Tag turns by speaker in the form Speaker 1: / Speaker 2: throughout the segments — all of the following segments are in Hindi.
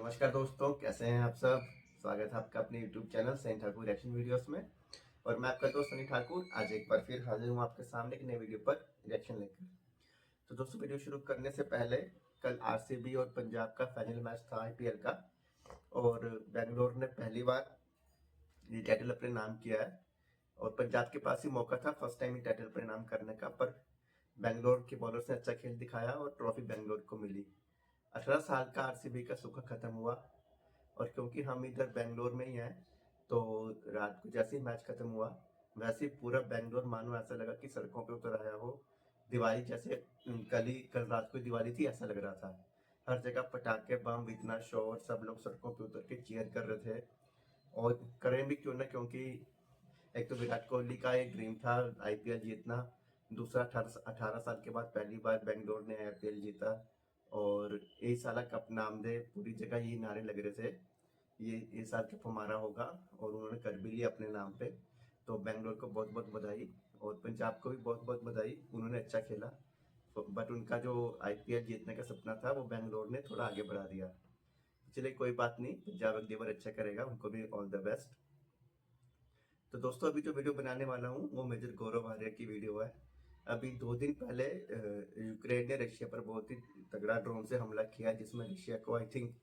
Speaker 1: नमस्कार दोस्तों, कैसे हैं आप सब। स्वागत है आपका अपने YouTube channel Sunny Thakur reaction videos में। और मैं आपका दोस्त सनी ठाकुर आज एक बार फिर हाजिर हूँ आपके सामने एक नए वीडियो पर रिएक्शन लेकर। तो दोस्तों, वीडियो शुरू करने से पहले कल आरसीबी और पंजाब का फाइनल मैच था आईपीएल का, और बेंगलोर ने पहली बार ये टाइटल अपने नाम किया है। और पंजाब के पास ही मौका था फर्स्ट टाइम ये टाइटल अपने नाम करने का, पर बेंगलोर के बॉलर्स ने अच्छा खेल दिखाया और ट्रॉफी बेंगलोर को मिली। 18 साल का आरसीबी का सूखा खत्म हुआ। और क्योंकि हम इधर बेंगलोर में ही हैं, तो रात को जैसे ही मैच खत्म हुआ वैसे ही पूरा बेंगलोर मानो ऐसा लगा कि सड़कों पे उतर आया हो। दिवाली जैसे कल रात को दिवाली थी ऐसा लग रहा था। हर जगह पटाखे बम, इतना शोर, सब लोग सड़कों पे उतर के चीयर कर रहे थे। और करें भी क्यों ना, क्योंकि एक तो विराट कोहली का एक ड्रीम था आईपीएल जीतना, दूसरा 18 साल के बाद पहली बार बेंगलोर ने आईपीएल जीता। और ये साला कप नाम दे, पूरी जगह ये नारे लग रहे थे ये साल कप हमारा होगा, और उन्होंने कर भी लिया अपने नाम पे। तो बेंगलोर को बहुत बहुत बधाई, और पंजाब को भी बहुत बहुत बधाई, उन्होंने अच्छा खेला। बट उनका जो आईपीएल जीतने का सपना था वो बेंगलोर ने थोड़ा आगे बढ़ा दिया। चलिए कोई बात नहीं, पंजाब अगली बार अच्छा करेगा, उनको भी ऑल द बेस्ट। तो दोस्तों, अभी जो वीडियो बनाने वाला हूँ वो मेजर गौरव आर्या की वीडियो है। अभी 2 दिन पहले यूक्रेन ने रशिया पर बहुत ही तगड़ा ड्रोन से हमला किया, जिसमें रशिया को आई थिंक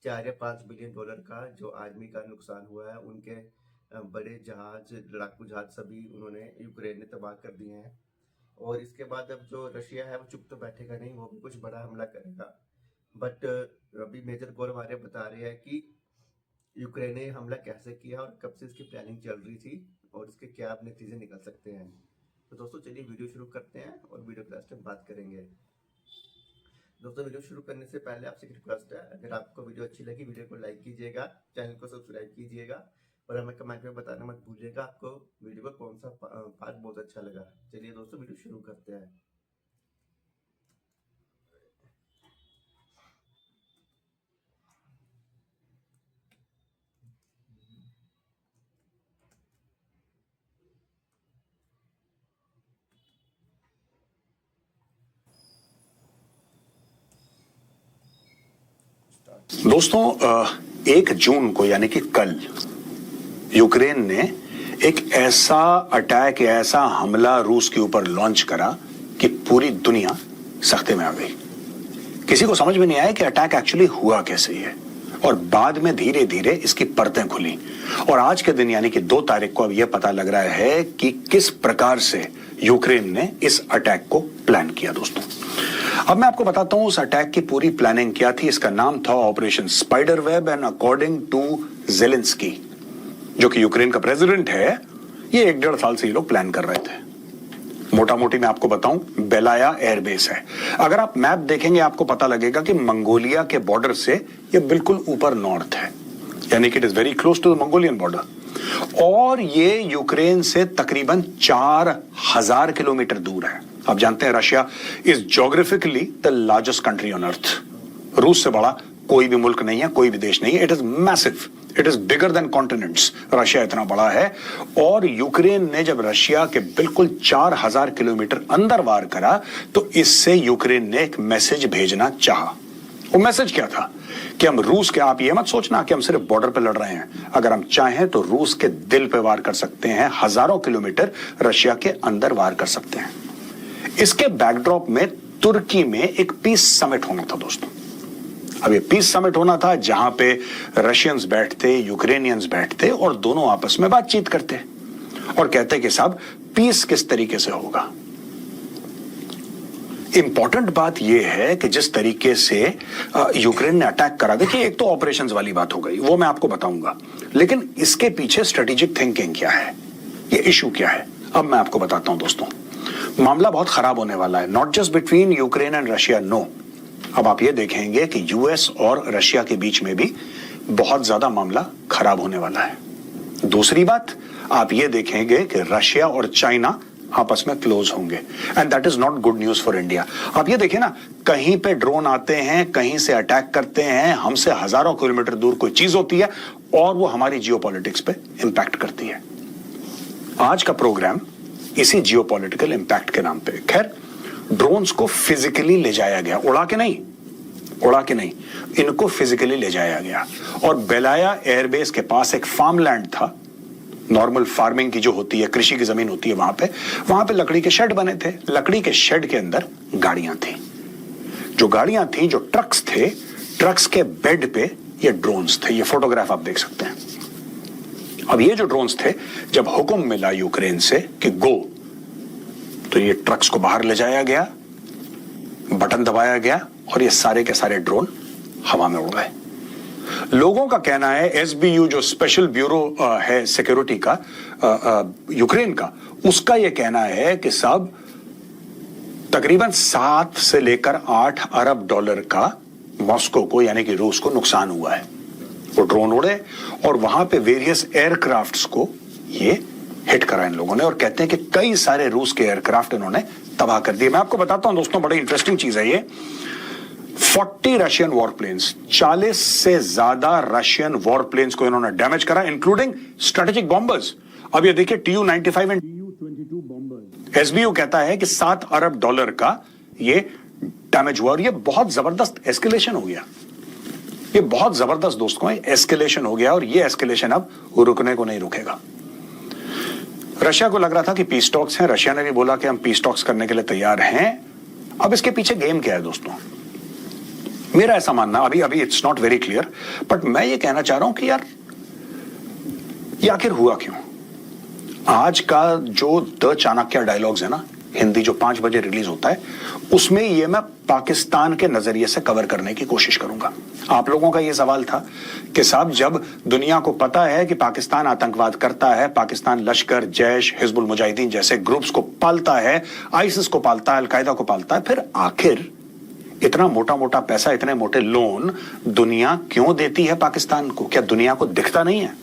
Speaker 1: 4 या 5 बिलियन डॉलर का जो आर्मी का नुकसान हुआ है। उनके बड़े जहाज, लड़ाकू जहाज सभी उन्होंने यूक्रेन ने तबाह कर दिए हैं। और इसके बाद अब जो रशिया है वो चुप तो बैठेगा नहीं, वो भी कुछ बड़ा हमला करेगा। बट अभी मेजर गौरव आर्या बता रहे हैं कि यूक्रेन ने हमला कैसे किया और कब से इसकी प्लानिंग चल रही थी, और इसके क्या आप नतीजे निकल सकते हैं। तो दोस्तों चलिए वीडियो शुरू करते हैं और वीडियो के लास्ट में बात करेंगे। दोस्तों, वीडियो शुरू करने से पहले आपसे एक रिक्वेस्ट है, अगर आपको वीडियो अच्छी लगी वीडियो को लाइक कीजिएगा, चैनल को सब्सक्राइब कीजिएगा, और हमें कमेंट में बताना मत भूलिएगा आपको वीडियो का कौन सा पार्ट बहुत अच्छा लगा। चलिए दोस्तों, वीडियो शुरू करते हैं।
Speaker 2: दोस्तों 1 जून को यानी कि कल यूक्रेन ने एक ऐसा अटैक, ऐसा हमला रूस के ऊपर लॉन्च करा कि पूरी दुनिया सख्ते में आ गई। किसी को समझ में नहीं आया कि अटैक एक्चुअली हुआ कैसे है, और बाद में धीरे धीरे इसकी परतें खुली। और आज के दिन यानी कि 2 तारीख को अब यह पता लग रहा है कि किस प्रकार से यूक्रेन ने इस अटैक को प्लान किया। दोस्तों, अब मैं आपको बताता हूं उस अटैक की पूरी प्लानिंग क्या थी। इसका नाम था operation spider web, and according to Zelensky, जो कि यूक्रेन का प्रेसिडेंट है, ये 1-1.5 साल से ये लोग प्लान कर रहे थे। मोटा मोटी मैं आपको बताऊं, बेलाया एयरबेस है। अगर आप मैप देखेंगे आपको पता लगेगा कि मंगोलिया के बॉर्डर से ये बिल्कुल ऊपर नॉर्थ है, यानी कि it is very close to the Mongolian border. और ये यूक्रेन से तकरीबन 4000 किलोमीटर दूर है। आप जानते हैं Russia is geographically the largest country on earth. रूस से बड़ा कोई भी मुल्क नहीं है, कोई भी देश नहीं है। It is massive, it is bigger than continents. Russia इतना बड़ा है। और यूक्रेन ने जब रशिया के बिल्कुल 4000 किलोमीटर अंदर वार करा, तो इससे यूक्रेन ने एक मैसेज भेजना चाहा। वो मैसेज क्या था कि हम रूस के, आप ये मत सोचना कि हम सिर्फ बॉर्डर पे लड़ रहे हैं। अगर हम चाहें तो रूस के दिल पे वार कर सकते हैं, हजारों किलोमीटर रशिया के अंदर वार कर सकते हैं। इसके बैकड्रॉप में तुर्की में एक पीस समिट होना था। दोस्तों, अब ये पीस समिट होना था जहां पे रशियंस बैठते, यूक्रेनियंस बैठते, और दोनों आपस में बातचीत करते और कहते कि साहब पीस किस तरीके से होगा। इंपॉर्टेंट बात यह है कि जिस तरीके से यूक्रेन ने अटैक करा, देखिए एक तो ऑपरेशंस वाली बात हो गई, वो मैं आपको बताऊंगा, लेकिन इसके पीछे स्ट्रेटेजिक थिंकिंग क्या है, ये इशू क्या है, अब मैं आपको बताता हूं। दोस्तों, मामला बहुत खराब होने वाला है, not just between Ukraine and Russia, no. अब आप ये देखेंगे कि यूएस और रशिया के बीच में भी बहुत ज्यादा मामला खराब होने वाला है। दूसरी बात, आप ये देखेंगे कि रशिया और चाइना आपस में क्लोज होंगे, and that is not good news for India. आप ये देखिए ना, कहीं पे ड्रोन आते हैं, कहीं से अटैक करते हैं, हमसे हजारों किलोमीटर दूर कोई चीज होती है और वो हमारी जियोपॉलिटिक्स पे इंपैक्ट करती है। आज का प्रोग्राम इसी जियोपॉलिटिकल इंपैक्ट के नाम पे, खैर ड्रोन्स को फिजिकली ले जाया गया, उड़ा के नहीं, उड़ा के नहीं, इनको फिजिकली ले जाया गया और बेलाया एयरबेस के पास एक फार्मलैंड था, नॉर्मल फार्मिंग की जो होती है, कृषि की जमीन होती है, वहां पे लकड़ी के शेड बने थे। लकड़ी के शेड के अंदर गाड़ियां थी। जो गाड़ियां थी, जो ट्रक्स थे, ट्रक्स के बेड पे ये ड्रोन्स थे। ये फोटोग्राफ आप देख सकते हैं। अब ये जो ड्रोन्स थे, जब हुक्म मिला यूक्रेन से कि गो, तो ये ट्रक्स को बाहर ले जाया गया, बटन दबाया गया और ये सारे के सारे ड्रोन हवा में उड़ गए। लोगों का कहना है, एसबीयू जो स्पेशल ब्यूरो है सिक्योरिटी का यूक्रेन का, उसका यह कहना है कि साहब तकरीबन 7 से लेकर 8 अरब डॉलर का मॉस्को को यानी कि रूस को नुकसान हुआ है। वो ड्रोन उड़े और वहां पे वेरियस एयरक्राफ्ट्स को ये हिट करा इन लोगों ने, और कहते हैं कि कई सारे रूस के एयरक्राफ्ट इन्होंने तबाह कर दिए। मैं आपको बताता हूं दोस्तों, बड़ी इंटरेस्टिंग चीज है ये। 40 रशियन वॉरप्लेन्स, 40 से ज्यादा रशियन वॉरप्लेन्स को इन्होंने डैमेज करा, इंक्लूडिंग स्ट्रेटेजिक बॉम्बर्स। अब ये देखिए, TU-95 and TU-22 bombers. SBU कहता है कि 7 अरब डॉलर का ये डैमेज हुआ और ये बहुत जबरदस्त एस्केलेशन हो गया। ये बहुत जबरदस्त दोस्तों एस्केलेशन हो गया और ये एस्केलेशन अब रुकने को नहीं रुकेगा। रशिया को लग रहा था कि पीस टॉक्स हैं, रशिया ने भी बोला कि हम पीस टॉक्स करने के लिए तैयार हैं। अब इसके पीछे गेम क्या है दोस्तों? मेरा ऐसा मानना, अभी it's not very clear, but मैं ये कहना चाह रहा हूं कि यार ये आखिर हुआ क्यों? आज का जो द चाणक्य डायलॉग्स है ना, हिंदी जो 5 बजे रिलीज होता है, उसमें ये मैं पाकिस्तान के नजरिए से कवर करने की कोशिश करूंगा। आप लोगों का ये सवाल था कि साहब जब दुनिया को पता है कि पाकिस्तान आतंकवाद करता है, पाकिस्तान लश्कर, जैश, हिजबुल मुजाहिदीन जैसे ग्रुप्स को पालता है, आईसिस को पालता है, अलकायदा को पालता है, फिर आखिर इतना मोटा मोटा पैसा, इतने मोटे लोन दुनिया क्यों देती है पाकिस्तान को? क्या दुनिया को दिखता नहीं है?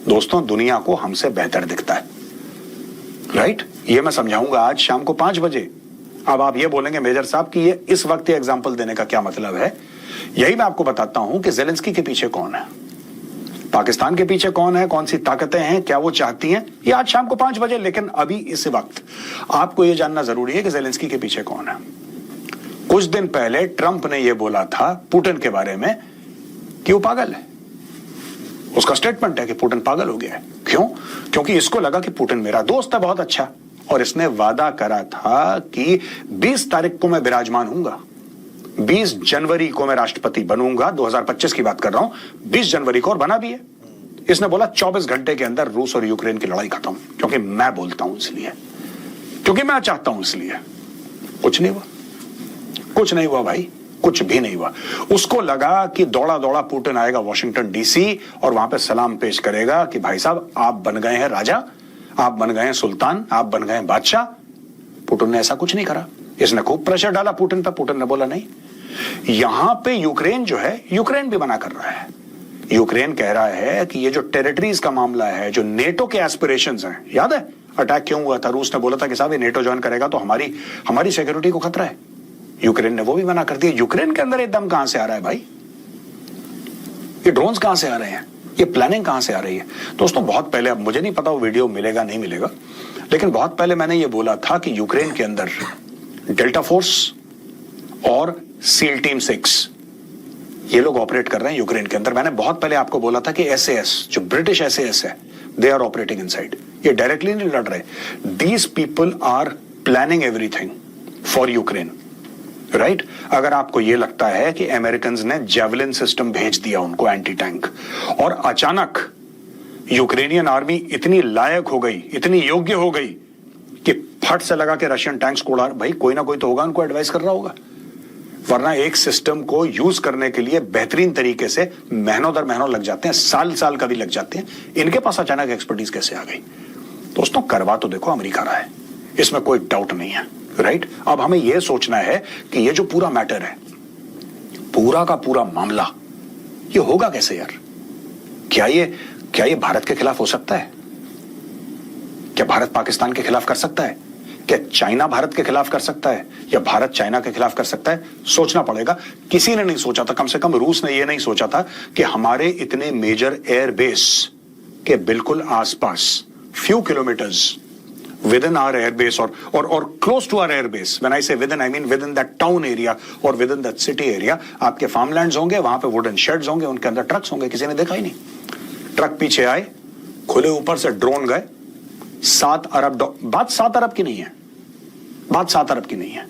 Speaker 2: दोस्तों, दुनिया को हमसे बेहतर दिखता है, राइट? ये मैं समझाऊंगा आज शाम को 5 बजे। अब आप ये बोलेंगे मेजर साहब कि ये इस वक्त एग्जाम्पल देने का क्या मतलब है? यही मैं आपको बताता हूं कि ज़ेलेंस्की के पीछे कौन है, पाकिस्तान के पीछे कौन है, कौन सी ताकतें हैं, क्या वो चाहती हैं, ये आज शाम को 5 बजे। लेकिन अभी इस वक्त आपको यह जानना जरूरी है कि ज़ेलेंस्की के पीछे कौन है। कुछ दिन पहले ट्रंप ने यह बोला था पुतिन के बारे में कि वो पागल है। उसका स्टेटमेंट है कि पुतिन पागल हो गया है। क्यों? क्योंकि इसको लगा कि पुतिन मेरा दोस्त है बहुत अच्छा, और इसने वादा करा था कि 20 तारीख को मैं विराजमान हूंगा, 20 जनवरी को मैं राष्ट्रपति बनूंगा, 2025 की बात कर रहा हूं, 20 जनवरी को, और बना भी है। इसने बोला 24 घंटे के अंदर रूस और यूक्रेन की लड़ाई खत्म, क्योंकि मैं बोलता हूं इसलिए, क्योंकि मैं चाहता हूं इसलिए। कुछ नहीं हुआ, कुछ नहीं हुआ भाई, कुछ भी नहीं हुआ। उसको लगा कि दौड़ा दौड़ा पुतिन आएगा वॉशिंगटन डीसी और वहां पे सलाम पेश करेगा कि भाई साहब आप बन गए हैं राजा, आप बन गए हैं सुल्तान, आप बन गए हैं बादशाह। पुतिन ने ऐसा कुछ नहीं करा। इसने खूब प्रेशर डाला पुतिन पे, पुतिन ने बोला नहीं। यहां पे यूक्रेन जो है, यूक्रेन भी मना कर रहा है। यूक्रेन कह रहा है कि ये जो टेरिटरीज का मामला है, जो नेटो के एस्पिरेशंस हैं, याद है अटैक क्यों हुआ था? रूस ने बोला था कि साहब ये नेटो ज्वाइन करेगा तो हमारी सिक्योरिटी को खतरा है। यूक्रेन ने वो भी मना कर दिया। यूक्रेन के अंदर ये दम कहां से आ रहा है भाई? ये ड्रोन्स कहां से आ रहे हैं? ये प्लानिंग कहां से आ रही है? दोस्तों, बहुत पहले, अब मुझे नहीं पता वो वीडियो मिलेगा नहीं मिलेगा, लेकिन बहुत पहले मैंने ये बोला था कि यूक्रेन के अंदर डेल्टा फोर्स और सील टीम 6 ये लोग ऑपरेट कर रहे हैं यूक्रेन के अंदर। मैंने बहुत पहले आपको बोला था कि SAS, जो ब्रिटिश SAS है, दे आर ऑपरेटिंग इनसाइड। ये डायरेक्टली नहीं लड़ रहे। These people are planning everything for Ukraine, right? अगर आपको यह लगता है कि अमेरिकन्स ने जेवलिन सिस्टम भेज दिया उनको, एंटी टैंक, और अचानक यूक्रेनियन आर्मी इतनी लायक हो गई, इतनी योग्य हो गई कि फट से लगा के रशियन टैंक्स को उड़ा, भाई कोई ना कोई तो होगा उनको एडवाइस कर रहा होगा। वरना एक सिस्टम को यूज करने के लिए बेहतरीन तरीके से महीनों दर महीनों लग जाते हैं, साल साल का भी लग जाते हैं। इनके पास अचानक एक्सपर्टीज कैसे आ गई? दोस्तों, करवा तो देखो अमेरिका रहा है, इसमें कोई डाउट नहीं है, राइट? अब हमें यह सोचना है कि ये जो पूरा मैटर है, पूरा का पूरा मामला, ये होगा कैसे यार? क्या ये भारत के खिलाफ हो सकता है? क्या भारत पाकिस्तान के खिलाफ कर सकता है? क्या चाइना भारत के खिलाफ कर सकता है? या भारत चाइना के खिलाफ कर सकता है? सोचना पड़ेगा। किसी ने नहीं सोचा था, कम से कम रूस ने यह नहीं सोचा था कि हमारे इतने मेजर एयरबेस के बिल्कुल आसपास, few kilometres within our airbase or close to our airbase. When I say within, I mean within that town area or within that city area. आपके farmlands होंगे, वहां पे wooden sheds होंगे, उनके अंदर ट्रक्स होंगे, किसी ने देखा ही नहीं। ट्रक पीछे आए, खुले ऊपर से ड्रोन गए, 7 अरब, बात 7 अरब की नहीं है, बात 7 अरब की नहीं है।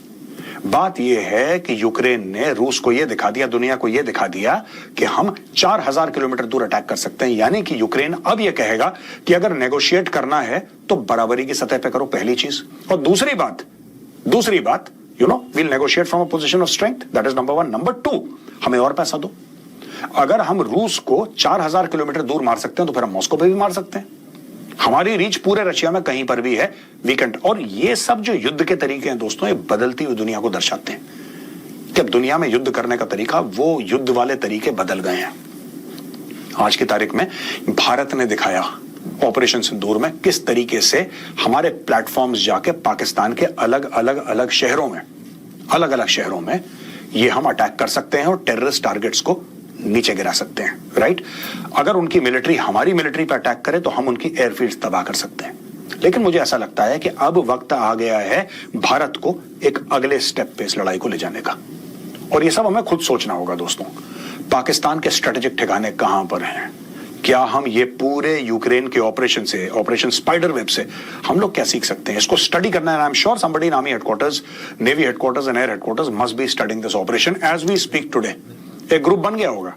Speaker 2: बात यह है कि यूक्रेन ने रूस को यह दिखा दिया, दुनिया को यह दिखा दिया कि हम 4000 किलोमीटर दूर अटैक कर सकते हैं। यानी कि यूक्रेन अब यह कहेगा कि अगर नेगोशिएट करना है तो बराबरी की सतह पे करो, पहली चीज। और दूसरी बात you know, we'll negotiate from a position of strength, that is number 1। Number 2, हमें और पैसा दो। अगर हम रूस को 4000 किलोमीटर दूर मार सकते हैं तो फिर हम मॉस्को पे भी मार सकते हैं। हमारी रीच पूरे रशिया में कहीं पर भी है, वीकेंड। और ये सब जो युद्ध के तरीके हैं दोस्तों, ये बदलती हुई दुनिया को दर्शाते हैं कि अब दुनिया में युद्ध करने का तरीका, वो युद्ध वाले तरीके बदल गए हैं। आज की तारीख में भारत ने दिखाया ऑपरेशन सिंदूर में किस तरीके से हमारे प्लेटफॉर्म्स जाके पाकिस्तान के अलग अलग शहरों में ये हम अटैक कर सकते हैं और टेररिस्ट टारगेट्स को नीचे गिरा सकते हैं, राइट। अगर उनकी मिलिट्री हमारी मिलिट्री पर अटैक करे तो हम उनकी एयरफील्ड्स तबाह कर सकते हैं। लेकिन मुझे ऐसा लगता है कि अब वक्त आ गया है भारत को एक अगले स्टेप पे इस लड़ाई को ले जाने का, और ये सब हमें खुद सोचना होगा दोस्तों। पाकिस्तान के स्ट्रेटेजिक ठिकाने कहां पर हैं? क्या हम ये पूरे यूक्रेन के ऑपरेशन स्पाइडर वेब से हम लोग क्या सीख सकते हैं? इसको स्टडी करना है। I am sure somebody in army headquarters, navy headquarters and air headquarters must be studying this operation as we speak today. एक ग्रुप बन गया होगा,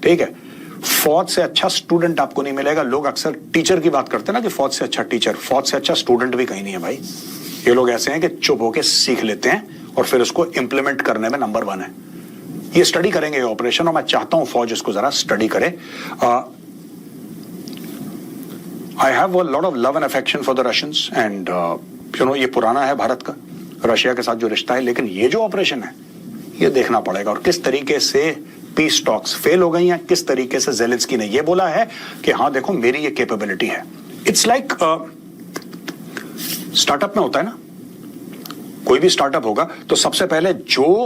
Speaker 2: ठीक है। फौज से अच्छा स्टूडेंट आपको नहीं मिलेगा। लोग अक्सर टीचर की बात करते हैं ना कि फौज से अच्छा टीचर, फौज से अच्छा स्टूडेंट भी कहीं नहीं है भाई। ये लोग ऐसे हैं कि चुप होके सीख लेते हैं और फिर उसको इंप्लीमेंट करने में नंबर 1 है। ये स्टडी करेंगे ये ऑपरेशन, और मैं चाहता हूं फौज इसको जरा स्टडी करे। I have a lot of love and affection for the Russians and you know, ये पुराना है भारत का रशिया के साथ जो रिश्ता है, लेकिन ये जो ऑपरेशन है ये देखना पड़ेगा। और किस तरीके से पीस टॉक्स फेल हो गई हैं, किस तरीके से ज़ेलेंस्की ने ये बोला है कि हाँ देखो मेरी ये कैपेबिलिटी है। इट्स लाइक स्टार्टअप में होता है ना, कोई भी स्टार्टअप होगा तो सबसे पहले जो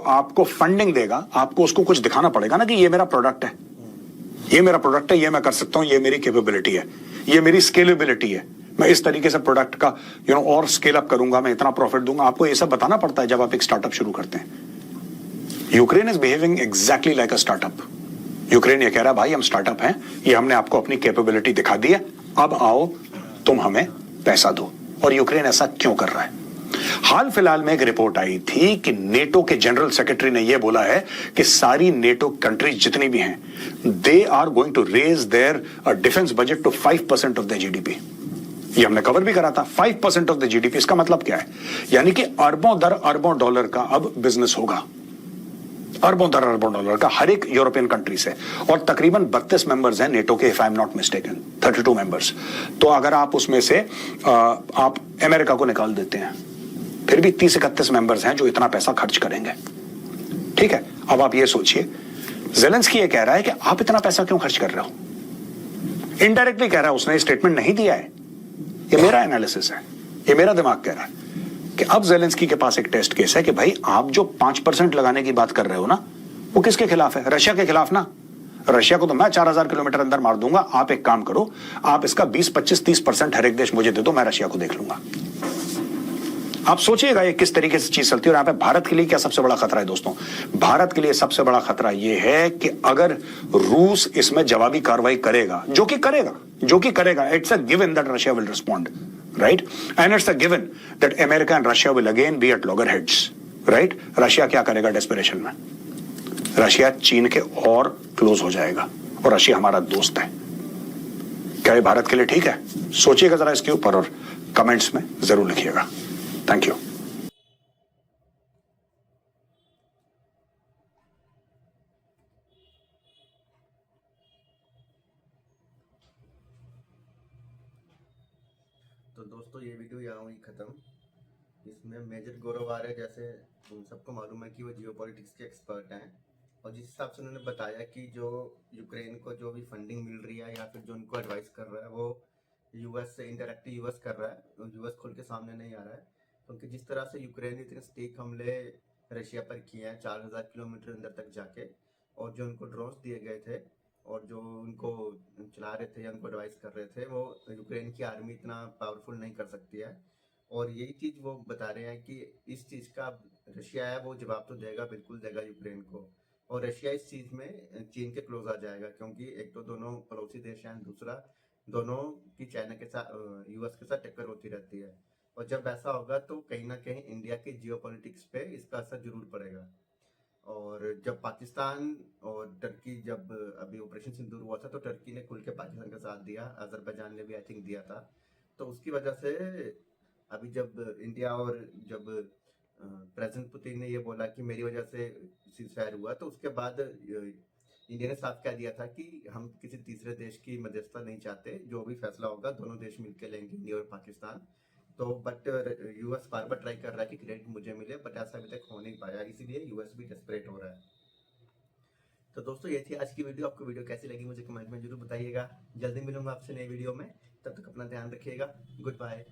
Speaker 2: आपको फंडिंग देगा, आपको उसको कुछ दिखाना पड़ेगा ना कि ये मेरा प्रोडक्ट है, ये मेरा प्रोडक्ट है, ये मैं कर सकता हूं, ये मेरी कैपेबिलिटी है, ये मेरी स्केलेबिलिटी है, मैं इस तरीके से प्रोडक्ट का यू नो और स्केल अप करूंगा, मैं इतना प्रॉफिट दूंगा। आपको ये सब बताना पड़ता है जब आप एक स्टार्टअप शुरू करते हैं। Ukraine is behaving exactly like a startup. Ukraine ये कह रहा है भाई हम स्टार्टअप हैं, ये हमने आपको अपनी कैपेबिलिटी दिखा दी है, अब आओ तुम हमें पैसा दो। और यूक्रेन ऐसा क्यों कर रहा है? हाल फिलहाल में एक रिपोर्ट आई थी कि नेटो के जनरल सेक्रेटरी ने यह बोला है कि सारी नेटो कंट्रीज जितनी भी हैं, they are going to raise their defence budget to 5% of the GDP. ये हमने कवर भी करा था, 5% ऑफ द जीडीपी। इसका मतलब क्या है? यानी कि अरबों दर अरबों डॉलर का अब बिजनेस होगा, अरबों दर अरबों डॉलर का हर एक यूरोपियन कंट्री से। और तकरीबन 32 मेंबर्स हैं नेटो के, if I am not mistaken, 32 members. तो अगर आप उसमें से आप अमेरिका को निकाल देते हैं, फिर भी 30-31 मेंबर्स हैं जो इतना पैसा खर्च करेंगे, ठीक है। अब आप ये सोचिए, ज़ेलेंस्की ये कह रहा है कि आप इतना पैसा क्यों खर्च कर रहे हो? इनडायरेक्टली कह रहा है, उसने स्टेटमेंट नहीं दिया है, ये मेरा एनालिसिस है, ये मेरा दिमाग कह रहा है कि अब ज़ेलेंस्की के पास एक टेस्ट केस है कि भाई आप जो 5% लगाने की बात कर रहे हो ना, वो किसके खिलाफ है? रशिया के खिलाफ ना। रशिया को तो मैं 4000 किलोमीटर अंदर मार दूंगा। आप एक काम करो, आप इसका 20, 25, 30% हर एक देश मुझे दे दो, मैं रशिया को देख लूंगा। आप सोचिएगा ये किस तरीके से चीज चलती है। और यहां पे भारत के लिए क्या सबसे बड़ा खतरा है दोस्तों? भारत के लिए सबसे बड़ा खतरा यह है कि अगर रूस इसमें जवाबी कार्रवाई करेगा, जो कि करेगा, it's a given that Russia will respond, right, and it's a given that America and Russia will again be at loggerheads, right. Russia क्या करेगा डेस्परेशन में? रशिया चीन के और क्लोज हो जाएगा, और रशिया हमारा दोस्त है। क्या ये भारत के लिए ठीक है? सोचिएगा जरा इसके ऊपर और कमेंट्स में जरूर लिखिएगा। Thank you.
Speaker 1: तो दोस्तों ये वीडियो यहाँ हुई ख़त्म। इसमें मेजर गौरव आ रहे हैं, जैसे तुम सबको मालूम है कि वो जियो पॉलिटिक्स के एक्सपर्ट हैं, और जिस हिसाब से उन्होंने बताया कि जो यूक्रेन को जो भी फंडिंग मिल रही है या फिर जो उनको एडवाइस कर रहा है, वो यूएस से इंटरेक्टिव यूएस कर रहा है, यूएस खुल के सामने नहीं आ रहा है। क्योंकि जिस तरह से यूक्रेन ने इतने स्टेक हमले रशिया पर किए हैं 4000 किलोमीटर अंदर तक जाके, और जो उनको ड्रोन्स दिए गए थे और जो उनको चला रहे थे या उनको एडवाइस कर रहे थे, वो यूक्रेन की आर्मी इतना पावरफुल नहीं कर सकती है। और यही चीज़ वो बता रहे हैं कि इस चीज़ का रशिया है वो जवाब तो देगा, बिल्कुल देगा यूक्रेन को। और रशिया इस चीज़ में चीन के क्लोज आ जाएगा, क्योंकि एक तो दोनों पड़ोसी देश हैं, दूसरा दोनों की चाइना के साथ, यूएस के साथ टक्कर होती रहती है। और जब ऐसा होगा तो कहीं ना कहीं इंडिया के जियोपॉलिटिक्स पे इसका असर जरूर पड़ेगा। और जब पाकिस्तान और टर्की, जब अभी ऑपरेशन सिंदूर हुआ था, तो टर्की ने खुल के पाकिस्तान का साथ दिया, अजरबैजान ने भी आई थिंक दिया था। तो उसकी वजह से अभी जब इंडिया और जब प्रेसिडेंट पुतिन ने ये बोला कि मेरी वजह से सीजफायर हुआ, तो उसके बाद इंडिया ने साफ कह दिया था कि हम किसी तीसरे देश की मध्यस्थता नहीं चाहते, जो भी फैसला होगा दोनों देश मिलकर लेंगे, इंडिया और पाकिस्तान। तो but US bar bar try कर रहा है कि क्रेडिट मुझे मिले, बट ऐसा अभी तक हो नहीं पाया, इसीलिए यूएस भी डेस्परेट हो रहा है। तो दोस्तों ये थी आज की वीडियो। आपको वीडियो कैसी लगी मुझे कमेंट में जरूर बताइएगा। जल्दी मिलूंगा आपसे नई वीडियो में, तब तक अपना ध्यान रखिएगा। Good bye.